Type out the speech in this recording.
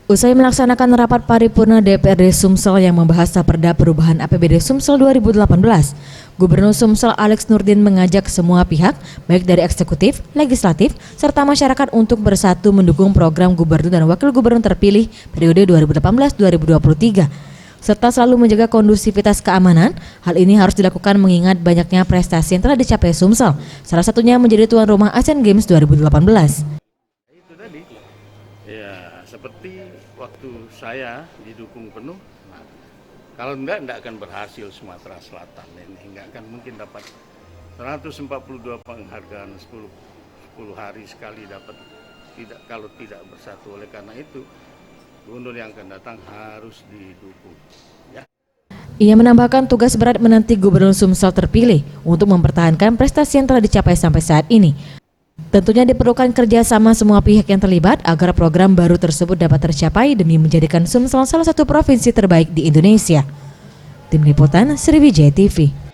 Usai melaksanakan rapat paripurna DPRD Sumsel yang membahas Raperda Perubahan APBD Sumsel 2018, Gubernur Sumsel Alex Nurdin mengajak semua pihak, baik dari eksekutif, legislatif, serta masyarakat untuk bersatu mendukung program gubernur dan wakil gubernur terpilih periode 2018-2023, serta selalu menjaga kondusivitas keamanan. Hal ini harus dilakukan mengingat banyaknya prestasi yang telah dicapai Sumsel, salah satunya menjadi tuan rumah Asian Games 2018. Ya, seperti waktu saya didukung penuh, kalau enggak akan berhasil Sumatera Selatan ini, enggak akan mungkin dapat 142 penghargaan 10 hari sekali dapat, tidak kalau tidak bersatu. Oleh karena itu, gubernur yang akan datang harus didukung. Ya. Ia menambahkan tugas berat menanti Gubernur Sumsel terpilih untuk mempertahankan prestasi yang telah dicapai sampai saat ini. Tentunya diperlukan kerjasama semua pihak yang terlibat agar program baru tersebut dapat tercapai demi menjadikan Sumsel salah satu provinsi terbaik di Indonesia. Tim Liputan Sriwijaya TV.